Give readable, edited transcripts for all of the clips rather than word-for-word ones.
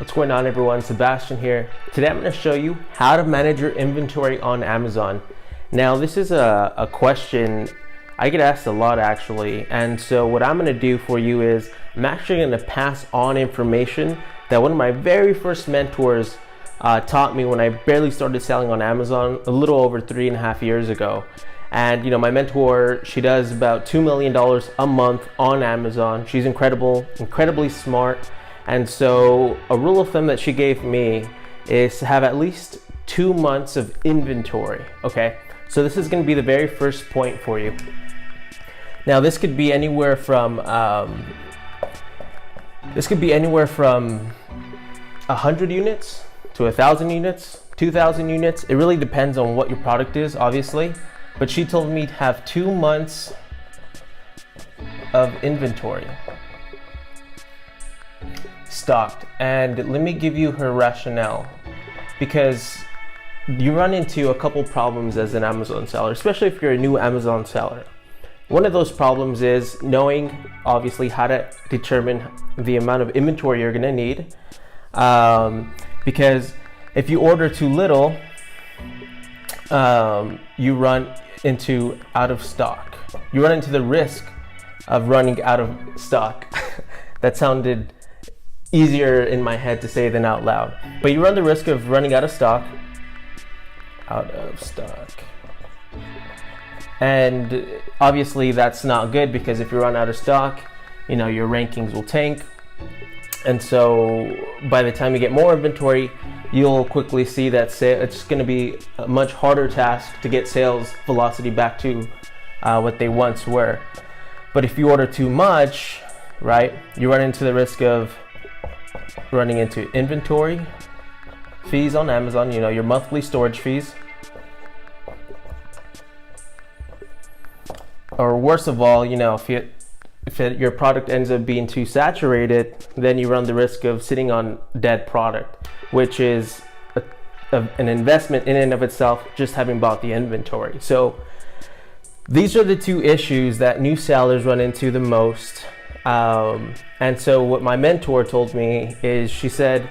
What's going on, everyone? Sebastian here. Today I'm going to show you how to manage your inventory on Amazon. Now this is a question I get asked a lot actually, and so what I'm going to do for you is I'm actually going to pass on information that one of my very first mentors taught me when I barely started selling on Amazon a little over 3.5 years ago. And you know, my mentor, she does about $2 million a month on Amazon. She's incredible, incredibly smart. And so a rule of thumb that she gave me is to have at least 2 months of inventory. Okay, so this is going to be the very first point for you. Now this could be anywhere from 100 units to 1,000 units, 2,000 units. It really depends on what your product is, obviously. But she told me to have 2 months of inventory stocked. And let me give you her rationale, because you run into a couple problems as an Amazon seller, especially if you're a new Amazon seller. One of those problems is knowing, obviously, how to determine the amount of inventory you're gonna need. Because if you order too little, you run into out of stock. You run into the risk of running out of stock. That sounded easier in my head to say than out loud. But you run the risk of running out of stock. And obviously that's not good, because if you run out of stock, you know, your rankings will tank. And so by the time you get more inventory, you'll quickly see that it's going to be a much harder task to get sales velocity back to what they once were. But if you order too much, right, you run into the risk of running into inventory fees on Amazon, you know, your monthly storage fees. Or worst of all, you know, if your product ends up being too saturated, then you run the risk of sitting on dead product, which is an investment in and of itself, just having bought the inventory. So these are the two issues that new sellers run into the most. And so what my mentor told me is, she said,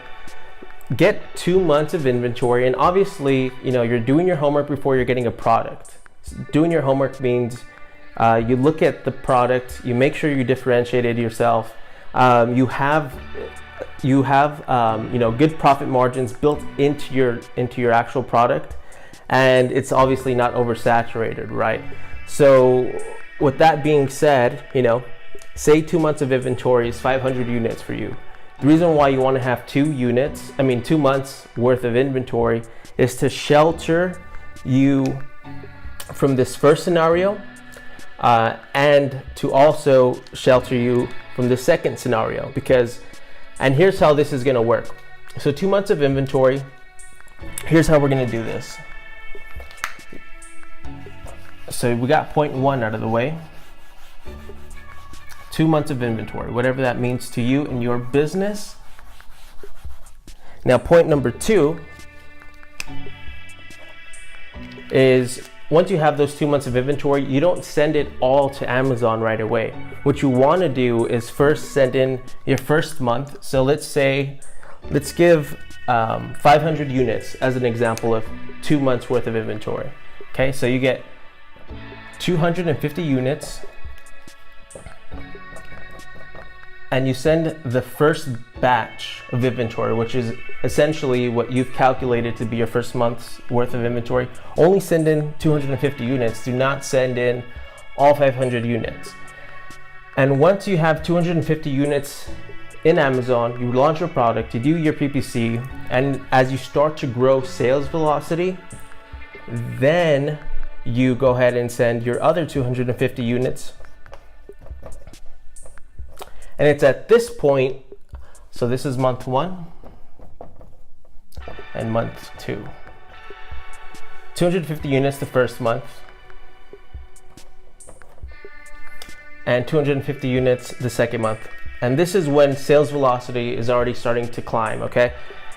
get 2 months of inventory. And obviously, you know, you're doing your homework before you're getting a product. Doing your homework means you look at the product, you make sure you differentiated yourself, you have you know, good profit margins built into your actual product, and it's obviously not oversaturated, right? So with that being said, you know, say 2 months of inventory is 500 units for you. The reason why you want to have 2 months worth of inventory is to shelter you from this first scenario, and to also shelter you from the second scenario, because, and here's how this is going to work. So 2 months of inventory, here's how we're going to do this. So we got point 1 out of the way. 2 months of inventory, whatever that means to you and your business. Now point number 2 is, once you have those 2 months of inventory, you don't send it all to Amazon right away. What you want to do is first send in your first month. So let's give 500 units as an example of 2 months worth of inventory. Okay, so you get 250 units, and you send the first batch of inventory, which is essentially what you've calculated to be your first month's worth of inventory. Only send in 250 units. Do not send in all 500 units. And once you have 250 units in Amazon, you launch your product, you do your PPC, and as you start to grow sales velocity, then you go ahead and send your other 250 units. And it's at this point, so this is month 1 and month 2. 250 units the first month, and 250 units the second month. And this is when sales velocity is already starting to climb, okay?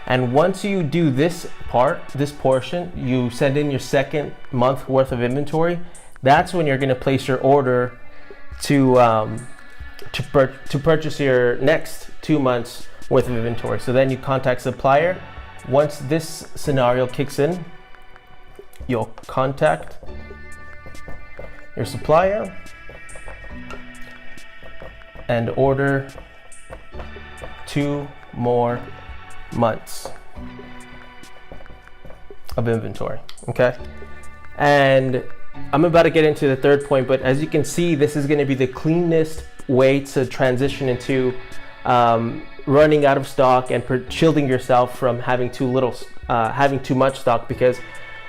And once you do this portion, you send in your second month worth of inventory. That's when you're gonna place your order to purchase your next 2 months worth of inventory. So then you contact supplier. Once this scenario kicks in, you'll contact your supplier and order 2 more months of inventory, okay? And I'm about to get into the third point, but as you can see, this is gonna be the cleanest way to transition into running out of stock and shielding yourself from having too much stock. Because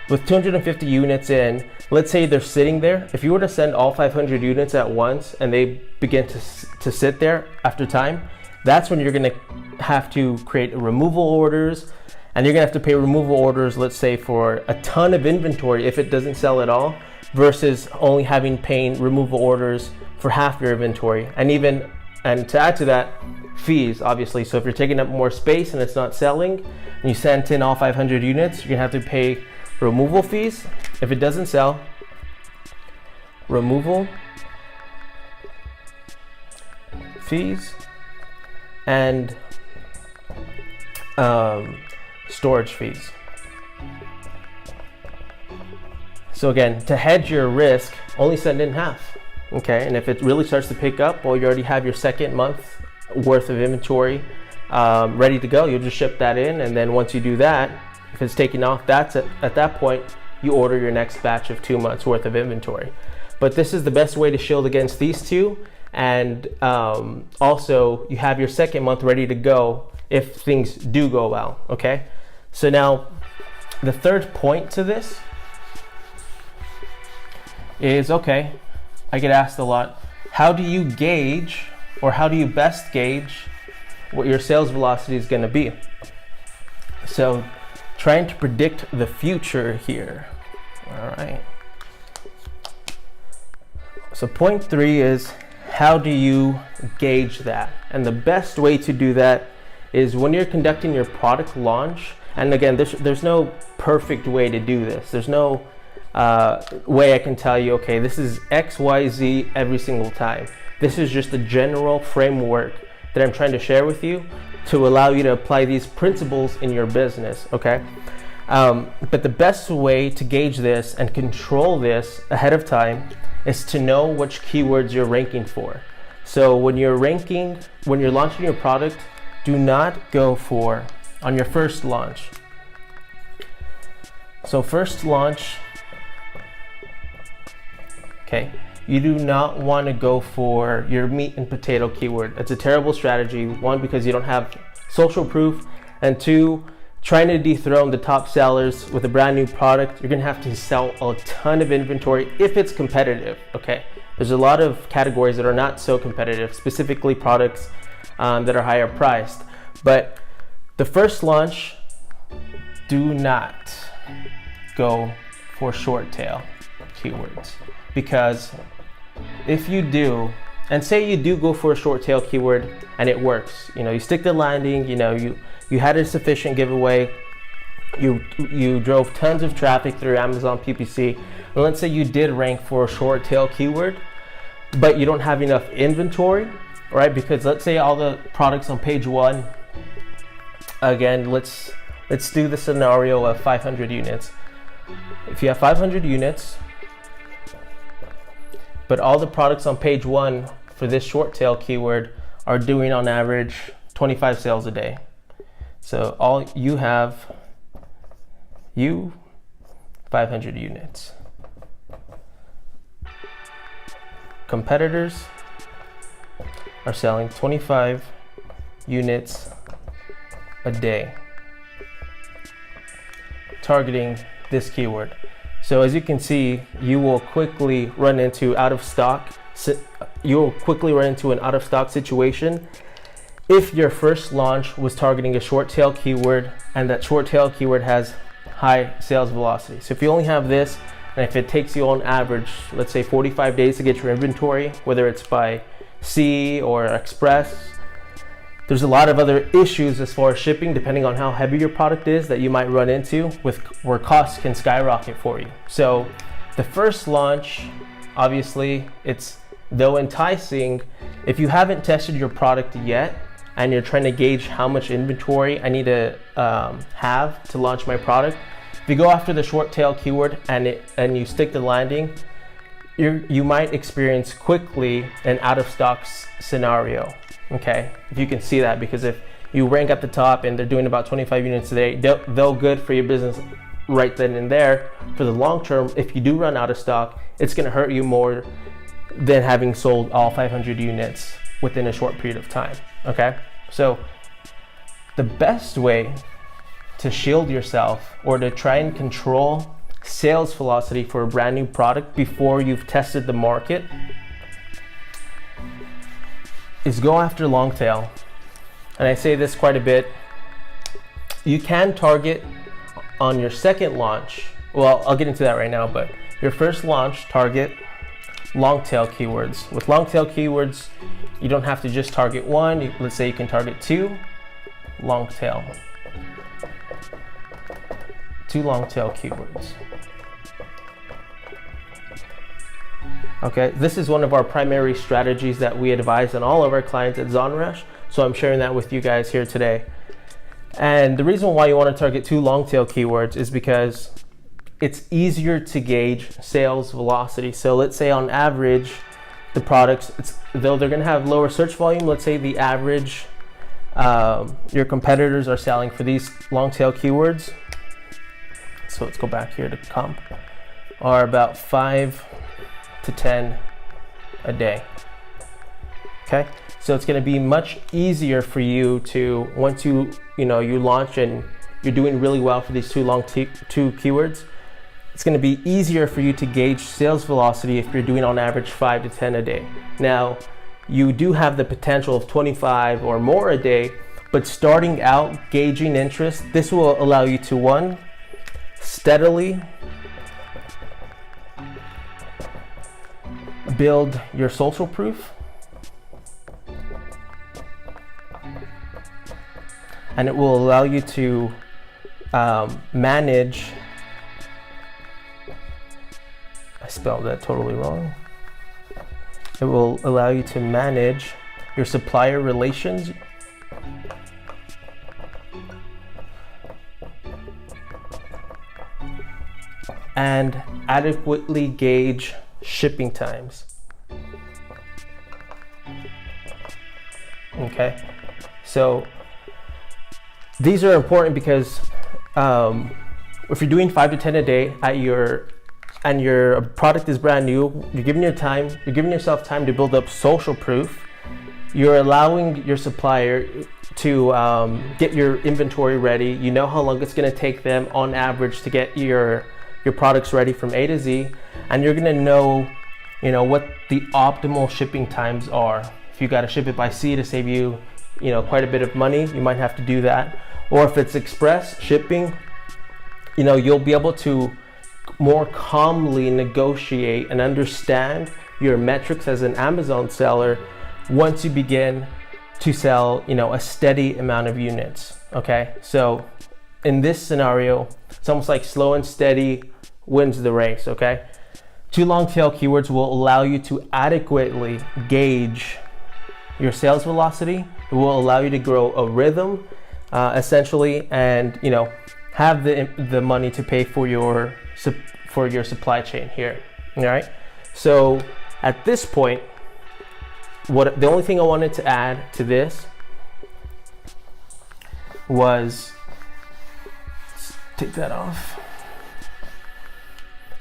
with 250 units in, let's say they're sitting there, if you were to send all 500 units at once and they begin to sit there after time, that's when you're gonna have to create removal orders, and you're gonna have to pay removal orders, let's say for a ton of inventory if it doesn't sell at all, versus only paying removal orders for half your inventory. And to add to that, fees, obviously. So if you're taking up more space and it's not selling, and you sent in all 500 units, you're gonna have to pay removal fees. If it doesn't sell, removal fees and storage fees. So again, to hedge your risk, only send in half, okay? And if it really starts to pick up, well, you already have your second month worth of inventory ready to go. You'll just ship that in, and then once you do that, if it's taking off, at that point, you order your next batch of 2 months worth of inventory. But this is the best way to shield against these two, and also you have your second month ready to go if things do go well, okay? So now, the third point to this is, okay, I get asked a lot, how do you gauge, or how do you best gauge what your sales velocity is gonna be? So trying to predict the future here, all right. So point 3 is, how do you gauge that? And the best way to do that is when you're conducting your product launch, and again, there's no perfect way to do this. There's no way I can tell you, okay, this is X, Y, Z every single time. This is just a general framework that I'm trying to share with you to allow you to apply these principles in your business, okay? But the best way to gauge this and control this ahead of time is to know which keywords you're ranking for. So when you're launching your product, do not go for, on your first launch. So first launch, okay, you do not want to go for your meat and potato keyword. It's a terrible strategy. 1, because you don't have social proof, and 2, trying to dethrone the top sellers with a brand new product, you're gonna have to sell a ton of inventory if it's competitive, okay? There's a lot of categories that are not so competitive, specifically products that are higher priced. But the first launch, do not go for short tail keywords, because if you do, and say you do go for a short tail keyword and it works, you stick the landing, you had a sufficient giveaway, you drove tons of traffic through Amazon PPC, and let's say you did rank for a short tail keyword, but you don't have enough inventory, right? Because let's say all the products on page 1, again, let's do the scenario of 500 units. If you have 500 units, but all the products on page 1 for this short tail keyword are doing on average 25 sales a day. So all you have, 500 units. Competitors are selling 25 units a day, targeting this keyword. So as you can see, you will quickly run into an out of stock situation if your first launch was targeting a short tail keyword, and that short tail keyword has high sales velocity. So if you only have this, and if it takes you on average, let's say 45 days to get your inventory, whether it's by sea or express, there's a lot of other issues as far as shipping, depending on how heavy your product is, that you might run into where costs can skyrocket for you. So the first launch, obviously, it's though enticing, if you haven't tested your product yet, and you're trying to gauge how much inventory I need to have to launch my product, if you go after the short tail keyword and you stick the landing, you might experience quickly an out of stock scenario. Okay, if you can see that, because if you rank at the top and they're doing about 25 units a day, they'll good for your business right then and there. For the long term, if you do run out of stock, it's going to hurt you more than having sold all 500 units within a short period of time. Okay, so the best way to shield yourself or to try and control sales velocity for a brand new product before you've tested the market is go after long tail. And I say this quite a bit. You can target on your second launch. Well, I'll get into that right now, but your first launch, target long tail keywords. With long tail keywords, you don't have to just target one. Let's say you can target two long tail keywords. Okay, this is one of our primary strategies that we advise on all of our clients at ZonRush. So I'm sharing that with you guys here today. And the reason why you want to target two long tail keywords is because it's easier to gauge sales velocity. So let's say on average, the products, though they're going to have lower search volume, let's say the average your competitors are selling for these long tail keywords. So let's go back here to comp, are about 5 to 10 a day. Okay, so it's going to be much easier for you to, once you launch and you're doing really well for these two keywords, it's going to be easier for you to gauge sales velocity if you're doing on average 5 to 10 a day. Now, you do have the potential of 25 or more a day, but starting out gauging interest, this will allow you to, one, steadily build your social proof, and it will allow you to manage, I spelled that totally wrong. It will allow you to manage your supplier relations, and adequately gauge shipping times. Okay, so these are important because if you're doing 5 to 10 a day and your product is brand new, you're giving yourself time to build up social proof. You're allowing your supplier to get your inventory ready. You know how long it's going to take them on average to get your products ready from A to Z, and you're going to know what the optimal shipping times are. If you got to ship it by sea to save you quite a bit of money, you might have to do that. Or if it's express shipping, you'll be able to more calmly negotiate and understand your metrics as an Amazon seller once you begin to sell, a steady amount of units. Okay, so in this scenario, it's almost like slow and steady wins the race. Okay, two long tail keywords will allow you to adequately gauge your sales velocity. It will allow you to grow a rhythm, essentially, and have the money to pay for your supply chain here. All right. So at this point, the only thing I wanted to add to this was, take that off.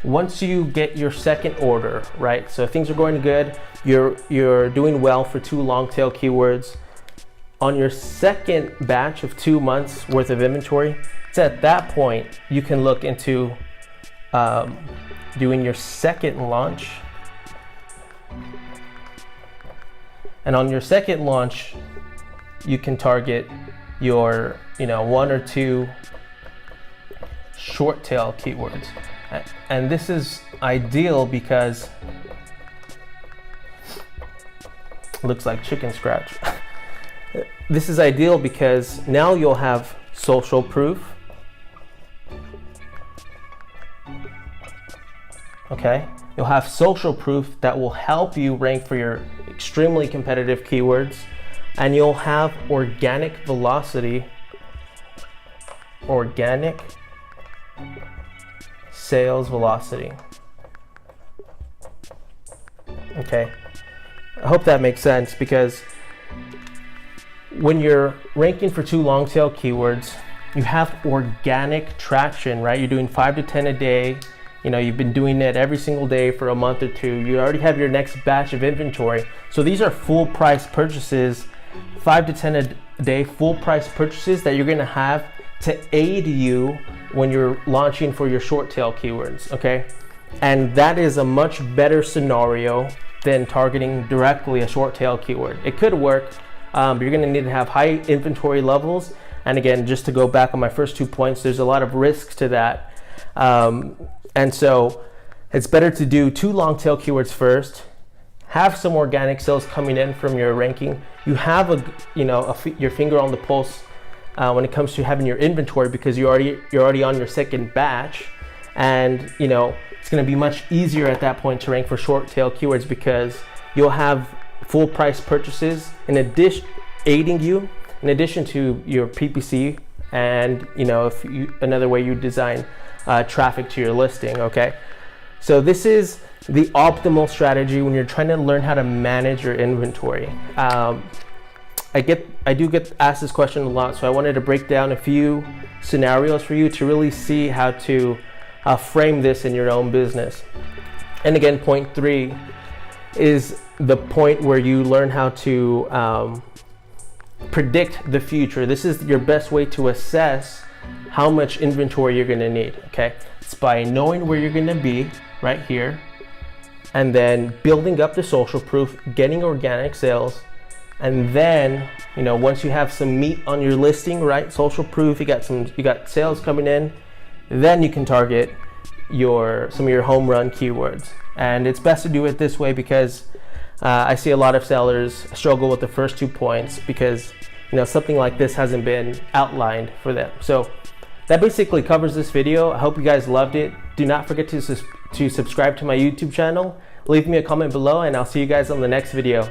Once you get your second order, right? So things are going good. You're doing well for two long tail keywords. On your second batch of 2 months worth of inventory, it's at that point you can look into doing your second launch. And on your second launch, you can target your 1 or 2 short tail keywords. And this is ideal because it looks like chicken scratch. This is ideal because now you'll have social proof. Okay, you'll have social proof that will help you rank for your extremely competitive keywords. and you'll have organic velocity, organic sales velocity. Okay, I hope that makes sense, because when you're ranking for 2 long tail keywords, you have organic traction, right? You're doing 5 to 10 a day. You know, you've been doing it every single day for a month or 2. You already have your next batch of inventory. So these are full price purchases, 5 to 10 a day, full price purchases that you're gonna have to aid you when you're launching for your short tail keywords, okay? And that is a much better scenario than targeting directly a short tail keyword. It could work, but you're gonna need to have high inventory levels. And again, just to go back on my first 2 points, there's a lot of risks to that. And so it's better to do 2 long tail keywords first, have some organic sales coming in from your ranking. You have your finger on the pulse when it comes to having your inventory, because you're already on your second batch, and you know it's going to be much easier at that point to rank for short tail keywords, because you'll have full price purchases in addition aiding you in addition to your PPC, and you know, if you, another way you design traffic to your listing. Okay, so this is the optimal strategy when you're trying to learn how to manage your inventory. I do get asked this question a lot, so I wanted to break down a few scenarios for you to really see how to frame this in your own business. And again, point 3 is the point where you learn how to predict the future. This is your best way to assess how much inventory you're going to need. Okay, it's by knowing where you're going to be right here, and then building up the social proof, getting organic sales, and then you know, once you have some meat on your listing, right, social proof, you got sales coming in, then you can target some of your home run keywords. And it's best to do it this way, because I see a lot of sellers struggle with the first 2 points because you know, something like this hasn't been outlined for them. So that basically covers this video. I hope you guys loved it. Do not forget to subscribe to my YouTube channel. Leave me a comment below, and I'll see you guys on the next video.